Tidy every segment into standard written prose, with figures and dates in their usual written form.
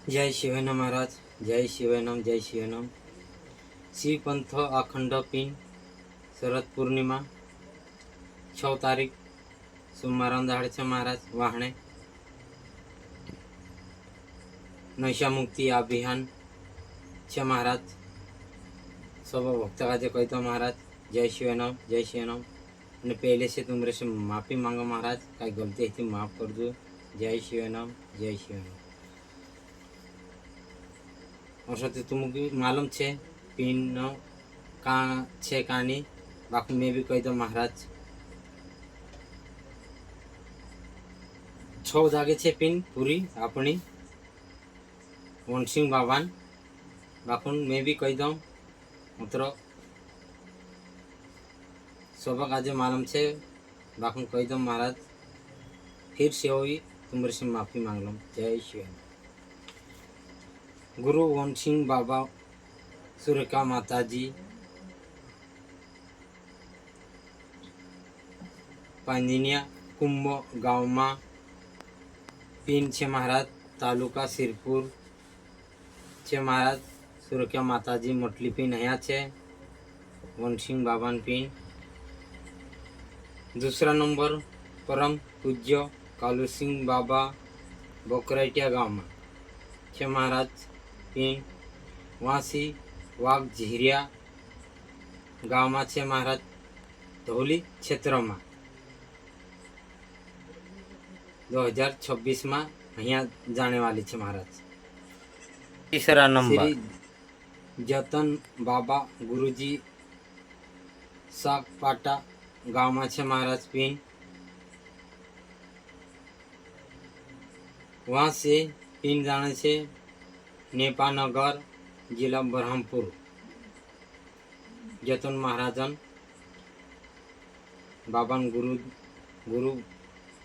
जय शिवनाम महाराज, जय शिवनाम, जय शिवनाम. श्री पंथ अखंड पिन शरद पौर्णिमा 6 तारीख सोमवार धाडचे महाराज वाहणे नशामुक्ती अभियान छे महाराज सब भक्त का कहते महाराज. जय शिवनाम, जय शिवनाम. ने पहले से तुमरे से माफ़ी मांगो महाराज, कई गलती थी माफ़ कर दो. जय शिवनाम, जय शिवनाम. और सत्य तुमको मालूम छे पिन का छे कहानी बाकी मैं भी कह दो महाराज. 6 जागे छे पिन पूरी अपनी वनसिंह बाबान बाकुन मैं भी कह दूँ मित्रों सबक आज मालूम छे बाकुन कह दो महाराज. फिर से हुई तुम्हारे से माफ़ी मांग लो. जय शिवनाम. गुरु वनसिंह बाबा सुरेखा माताजी पांदिनिया कुंभ गाँव में पिन छे महाराज तालुका सिरपुर छे महाराज. सुरेखा माताजी मोटली पिन अँ छे वनसिंह बाबा पिन. दूसरा नंबर परम पूज्य कालू सिंह बाबा बोकराटिया गाँव में छे महाराज पिन. वासी वाघ झीरिया गाँव में छे महाराज धौली क्षेत्र में 2026 में अँ जाने वाली छे महाराज. तीसरा नंबर श्री जतन बाबा गुरुजी सागपाटा गाँव में छे महाराज पिन. वहाँ से पिन जाने से नेपानगर जिला बरहमपुर जतन महाराजन बाबन गुरु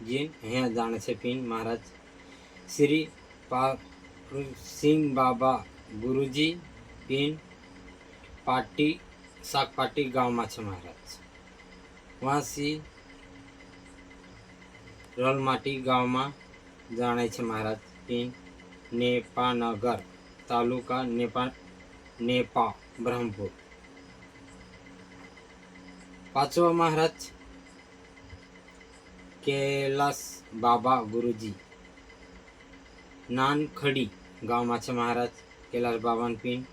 जी यहाँ जाने से पिन महाराज. श्री पारू सिंह बाबा गुरुजी पिन पाटी सागपाटी गाँव में छे महाराज. वहाँ से रलमाटी गाँव में जाने छे महाराज पिन. नेपानगर तालुका नेपा ब्रह्मपुर. पांचवा महाराज कैलाश बाबा गुरुजी नानखड़ी गाँव में छे महाराज. कैलाश बाबा पिन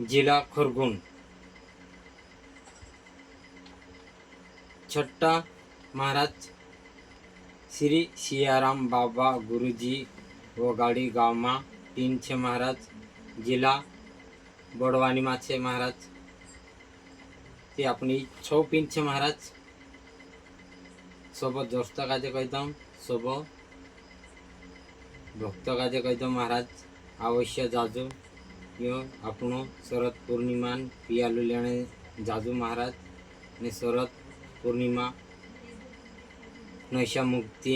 जिला खरगोन. छठा महाराज श्री सियाराम बाबा गुरुजी वगाड़ी गाँव में पिन छे महाराज. जिला बड़वानी में छे महाराज. ते अपनी 6 पिन छे महाराज. सब दोस्त काजे कहता हूँ सब भक्त काजे कहता हूँ महाराज अवश्य जाजू यो अपनो शरद पूर्णिमा पियालू लेने जाजू महाराज. ने शरद पूर्णिमा नशा मुक्ति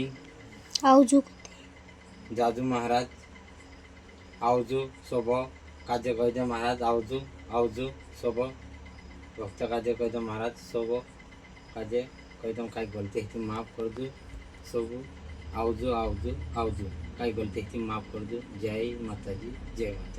आवजू जाजू महाराज. आवजू सब काजे कह दे महाराज. आवजू आवजू सब भक्त काजे कह दे महाराज. सब काजे कह दम कई गलती थी माफ़ कर दो. सब आवजू आवजू आवजू कई गलती थी माफ़ कर दो. जय माता जी, जय माता.